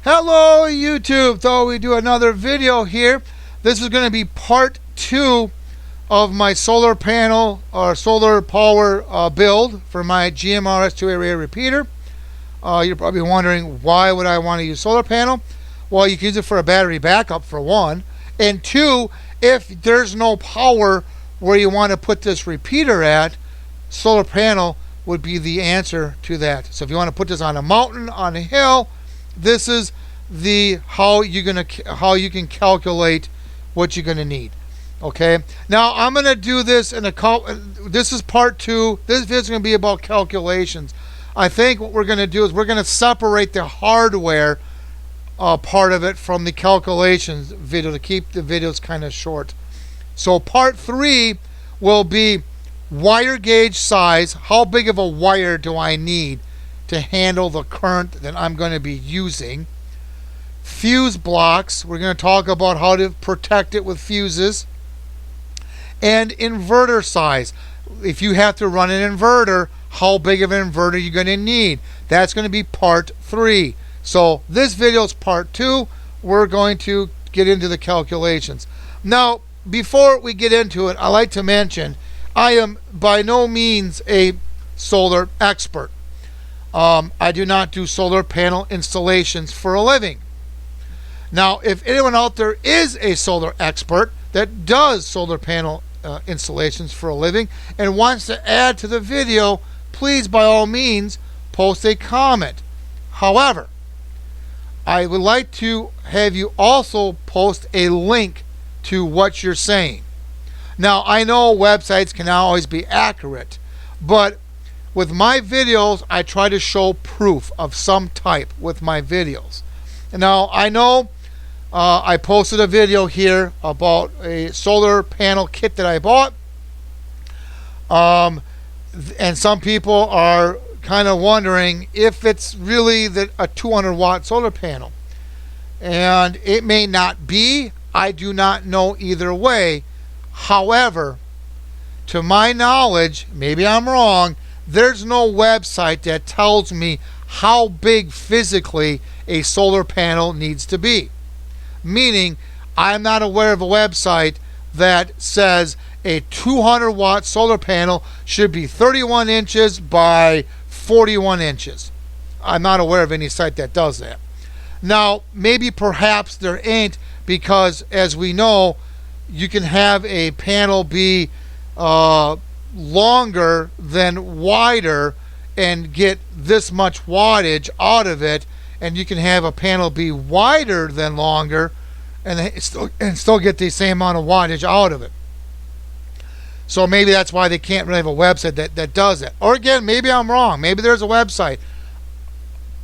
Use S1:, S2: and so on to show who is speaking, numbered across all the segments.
S1: Hello YouTube, thought we'd do another video here. This is going to be part 2 of my solar panel or solar power build for my GMRS 2-area repeater. You're probably wondering, why would I want to use solar panel? Well, you can use it for a battery backup for one, and two, if there's no power where you want to put this repeater at, solar panel would be the answer to that. So if you want to put this on a mountain, on a hill, this is how you can calculate what you're gonna need. Okay. Now I'm gonna do this in this is part 2. This video is gonna be about calculations. I think what we're gonna do is we're gonna separate the hardware part of it from the calculations video to keep the videos kind of short. So part 3 will be wire gauge size. How big of a wire do I need to handle the current that I'm going to be using? Fuse blocks, we're going to talk about how to protect it with fuses. And inverter size. If you have to run an inverter, how big of an inverter you're going to need. That's going to be part 3. So this video is part 2. We're going to get into the calculations. Now, before we get into it, I like to mention I am by no means a solar expert. I do not do solar panel installations for a living. Now, if anyone out there is a solar expert that does solar panel installations for a living and wants to add to the video, please, by all means, post a comment. However, I would like to have you also post a link to what you're saying. Now, I know websites can not always be accurate, but with my videos, I try to show proof of some type with my videos. Now, I know I posted a video here about a solar panel kit that I bought. And some people are kind of wondering if it's really a 200-watt solar panel. And it may not be. I do not know either way. However, to my knowledge, maybe I'm wrong, there's no website that tells me how big physically a solar panel needs to be. Meaning, I'm not aware of a website that says a 200-watt solar panel should be 31 inches by 41 inches. I'm not aware of any site that does that. Now, maybe perhaps there ain't, because as we know, you can have a panel be longer than wider and get this much wattage out of it, and you can have a panel be wider than longer and still get the same amount of wattage out of it. So maybe that's why they can't really have a website that does that. Or again, maybe I'm wrong. Maybe there's a website.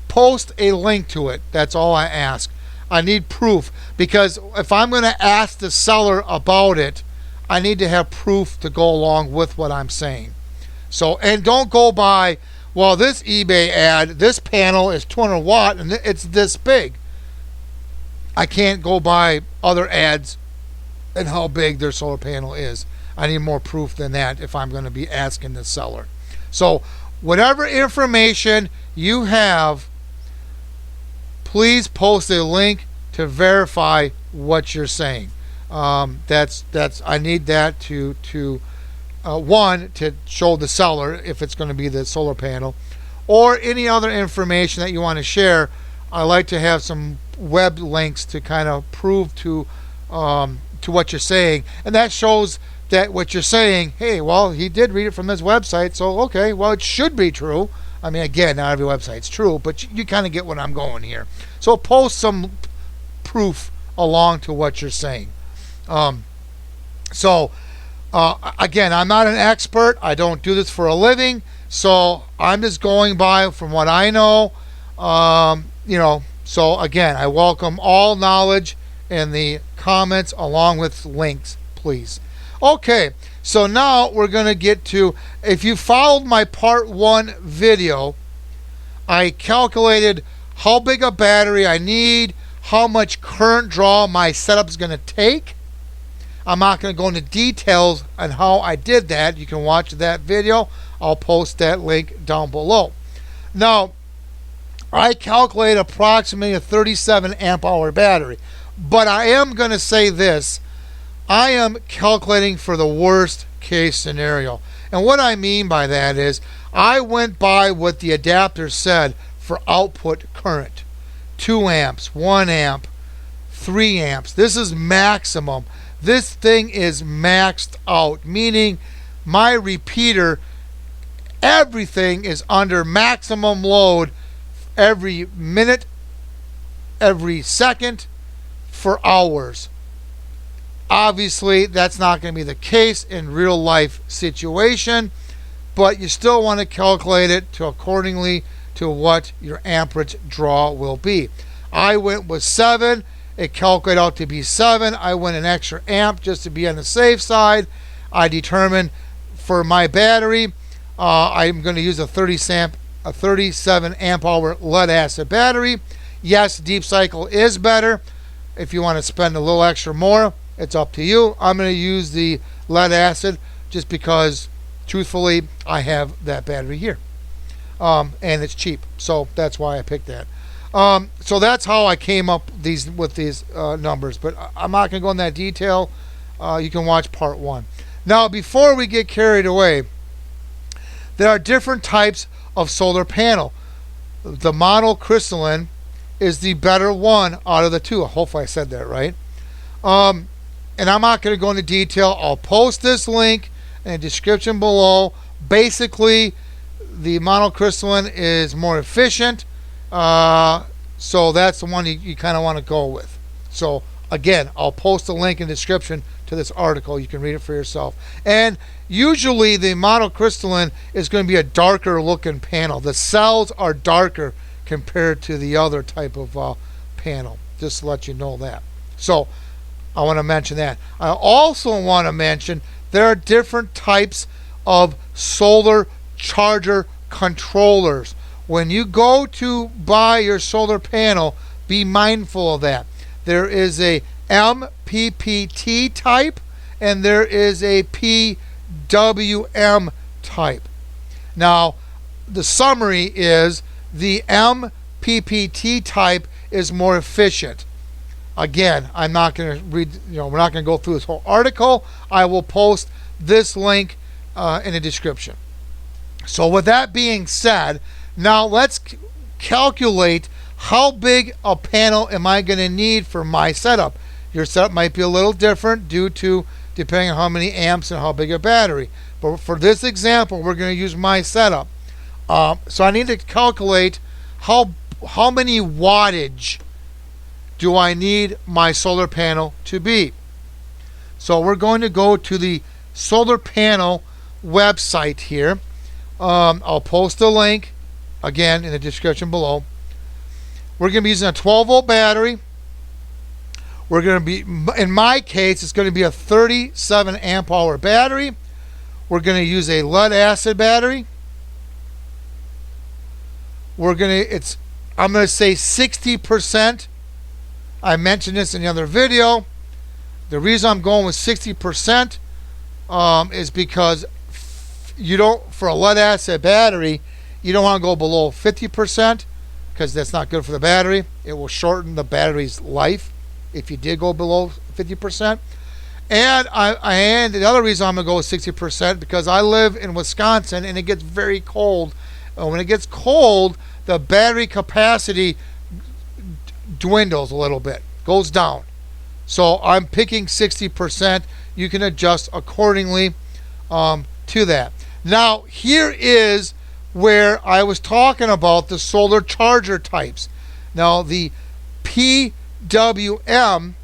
S1: Post a link to it. That's all I ask. I need proof, because if I'm going to ask the seller about it, I need to have proof to go along with what I'm saying. So, and don't go by, well, this eBay ad, this panel is 200 watt and it's this big. I can't go by other ads and how big their solar panel is. I need more proof than that if I'm going to be asking the seller. So whatever information you have, please post a link to verify what you're saying. I need that to one, to show the seller if it's going to be the solar panel, or any other information that you want to share. I like to have some web links to kind of prove to what you're saying, and that shows that what you're saying, hey, well, he did read it from this website, so okay, well, it should be true. I mean, again, not every website's true, but you kind of get what I'm going here. So post some proof along to what you're saying. Again, I'm not an expert. I don't do this for a living, so I'm just going by from what I know. So again, I welcome all knowledge in the comments along with links, please. Okay, so now we're going to get to, if you followed my part 1 video, I calculated how big a battery I need, how much current draw my setup is going to take. I'm not going to go into details on how I did that. You can watch that video. I'll post that link down below. Now, I calculate approximately a 37 amp hour battery. But I am going to say this. I am calculating for the worst case scenario. And what I mean by that is I went by what the adapter said for output current. 2 amps, 1 amp, 3 amps. This is maximum. This thing is maxed out, meaning my repeater, everything is under maximum load every minute, every second, for hours. Obviously, that's not going to be the case in real life situation, but you still want to calculate it to accordingly to what your amperage draw will be. I went with 7. It calculated out to be 7. I went an extra amp just to be on the safe side. I determined for my battery, I'm going to use a 37 amp hour lead acid battery. Yes, deep cycle is better. If you want to spend a little extra more, it's up to you. I'm going to use the lead acid just because, truthfully, I have that battery here. And it's cheap, so that's why I picked that. So that's how I came up with these numbers, but I'm not going to go in that detail. You can watch part 1. Now, before we get carried away, there are different types of solar panel. The monocrystalline is the better one out of the two. Hopefully I said that right. And I'm not going to go into detail. I'll post this link in the description below. Basically, the monocrystalline is more efficient. So that's the one you kind of want to go with. So again, I'll post a link in the description to this article. You can read it for yourself. And usually the monocrystalline is going to be a darker looking panel. The cells are darker compared to the other type of panel. Just to let you know that. So I want to mention that. I also want to mention there are different types of solar charger controllers. When you go to buy your solar panel, be mindful of that. There is a MPPT type and there is a PWM type. Now, the summary is the MPPT type is more efficient. Again, I'm not going to read, we're not going to go through this whole article. I will post this link in the description. So with that being said, now let's calculate how big a panel am I going to need for my setup. Your setup might be a little different due to depending on how many amps and how big a battery. But for this example, we're going to use my setup. So I need to calculate how many wattage do I need my solar panel to be. So we're going to go to the solar panel website here. I'll post a link again in the description below. We're going to be using a 12 volt battery. We're going to be, in my case, it's going to be a 37 amp hour battery. We're going to use a lead acid battery. I'm going to say 60%. I mentioned this in the other video. The reason I'm going with 60% is because for a lead acid battery, you don't want to go below 50% because that's not good for the battery. It will shorten the battery's life if you did go below 50%. And the other reason I'm going to go with 60% because I live in Wisconsin and it gets very cold. And when it gets cold, the battery capacity dwindles a little bit, goes down. So I'm picking 60%. You can adjust accordingly to that. Now, here is where I was talking about the solar charger types. Now, the PWM,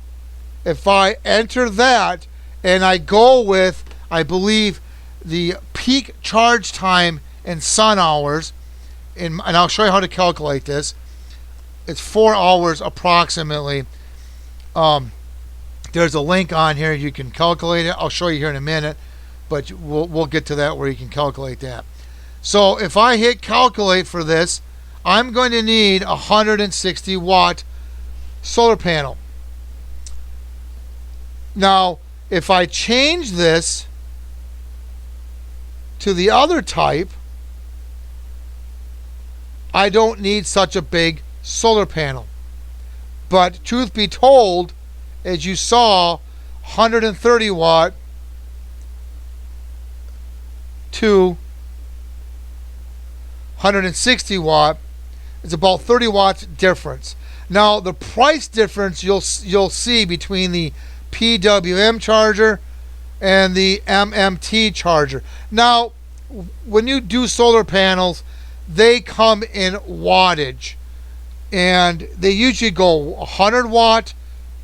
S1: if I enter that and I go with, I believe, the peak charge time in sun hours, and I'll show you how to calculate this. It's 4 hours approximately. There's a link on here. You can calculate it. I'll show you here in a minute, but we'll get to that where you can calculate that. So if I hit calculate for this, I'm going to need a 160 watt solar panel. Now, if I change this to the other type, I don't need such a big solar panel. But truth be told, as you saw, 130 watt to 160 watt is about 30 watts difference. Now the price difference you'll see between the PWM charger and the MMT charger. Now when you do solar panels, they come in wattage, and they usually go 100 watt,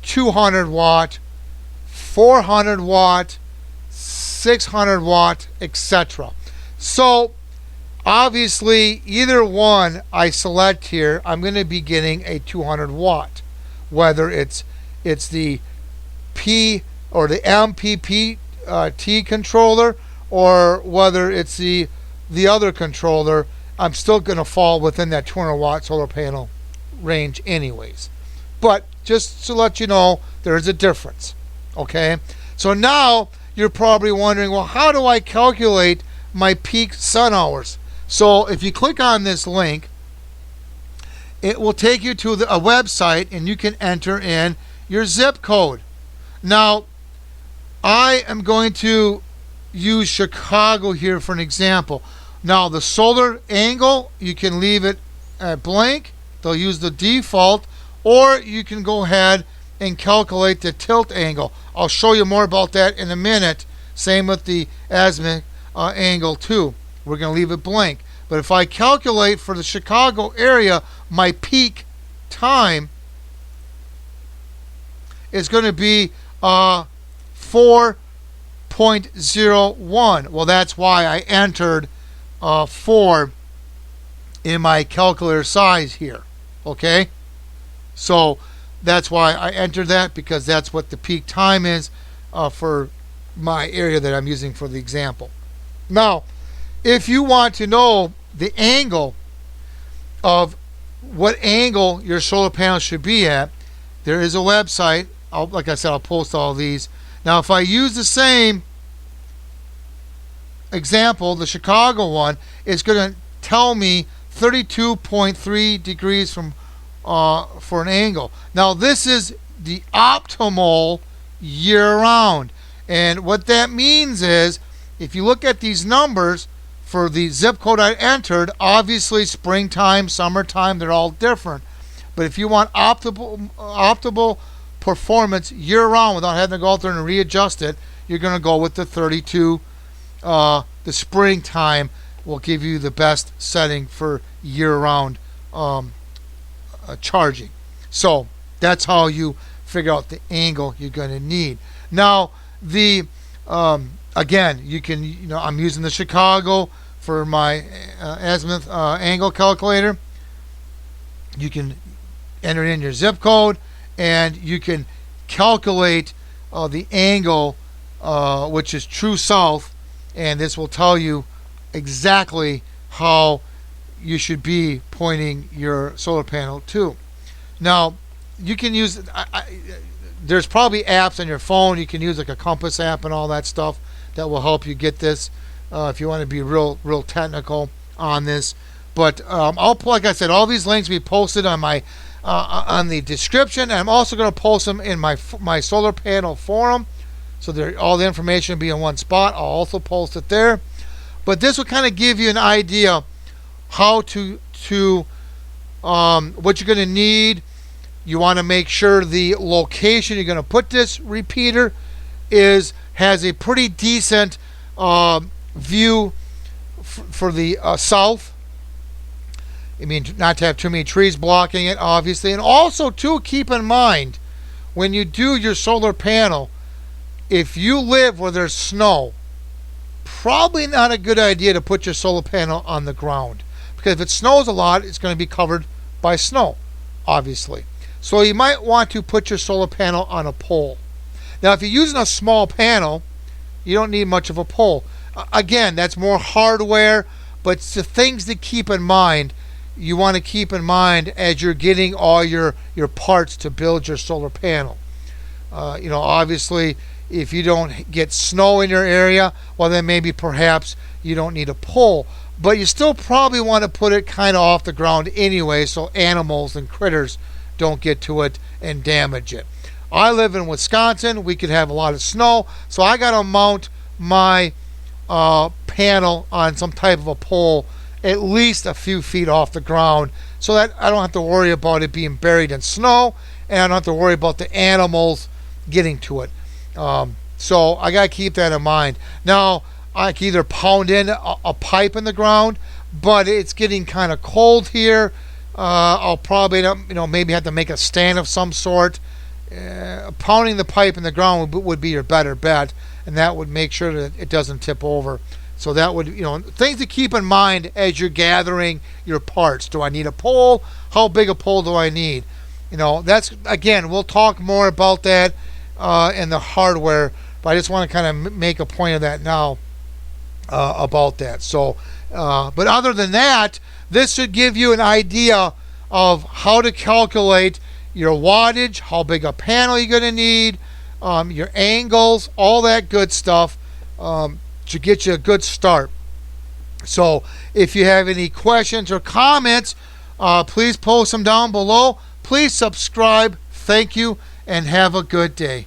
S1: 200 watt, 400 watt, 600 watt, etc. So obviously either one I select here, I'm going to be getting a 200 watt, whether it's the P or the MPPT controller, or whether it's the other controller. I'm still going to fall within that 200 watt solar panel range anyways. But just to let you know, there is a difference. Okay, so now you're probably wondering, well, how do I calculate my peak sun hours? So if you click on this link, it will take you to a website, and you can enter in your zip code. Now I am going to use Chicago here for an example. Now the solar angle, you can leave it at blank. They'll use the default, or you can go ahead and calculate the tilt angle. I'll show you more about that in a minute. Same with the azimuth angle too. We're going to leave it blank. But if I calculate for the Chicago area, my peak time is going to be 4.01. Well, that's why I entered 4 in my calculator size here. Okay, so that's why I entered that, because that's what the peak time is for my area that I'm using for the example. Now, if you want to know the angle of what angle your solar panel should be at, there is a website. Like I said, I'll post all these. Now, if I use the same example, the Chicago one, it's going to tell me 32.3 degrees from for an angle. Now this is the optimal year-round, and what that means is, if you look at these numbers for the zip code I entered, obviously springtime, summertime, they're all different. But if you want optimal performance year-round without having to go out there and readjust it, you're going to go with the 32. The springtime will give you the best setting for year-round charging. So that's how you figure out the angle you're going to need. Now the again, you can, I'm using the Chicago for my azimuth angle calculator. You can enter in your zip code, and you can calculate the angle, which is true south, and this will tell you exactly how you should be pointing your solar panel to. Now you can use there's probably apps on your phone. You can use like a compass app and all that stuff that will help you get this if you want to be real technical on this. But like I said, all these links will be posted on my on the description, and I'm also going to post them in my solar panel forum, so all the information will be in one spot. I'll also post it there. But this will kind of give you an idea how to what you're going to need. You want to make sure the location you're going to put this repeater has a pretty decent view for the south. I mean, not to have too many trees blocking it, obviously. And also, too, keep in mind, when you do your solar panel, if you live where there's snow, probably not a good idea to put your solar panel on the ground, because if it snows a lot, it's going to be covered by snow, obviously. So you might want to put your solar panel on a pole. Now, if you're using a small panel, you don't need much of a pole. Again, that's more hardware, but it's the things to keep in mind. You want to keep in mind as you're getting all your parts to build your solar panel. Obviously, if you don't get snow in your area, well, then maybe perhaps you don't need a pole. but you still probably want to put it kind of off the ground anyway, so animals and critters don't get to it and damage it. I live in Wisconsin. We could have a lot of snow, so I got to mount my panel on some type of a pole at least a few feet off the ground, so that I don't have to worry about it being buried in snow, and I don't have to worry about the animals getting to it. So I got to keep that in mind. Now, I can either pound in a pipe in the ground, but it's getting kind of cold here. I'll probably, maybe have to make a stand of some sort. Pounding the pipe in the ground would be your better bet, and that would make sure that it doesn't tip over. So that would, things to keep in mind as you're gathering your parts. Do I need a pole? How big a pole do I need? That's, again, we'll talk more about that in the hardware, but I just want to kind of make a point of that now about that. So, but other than that, this should give you an idea of how to calculate your wattage, how big a panel you're going to need, your angles, all that good stuff to get you a good start. So if you have any questions or comments, please post them down below. Please subscribe. Thank you, and have a good day.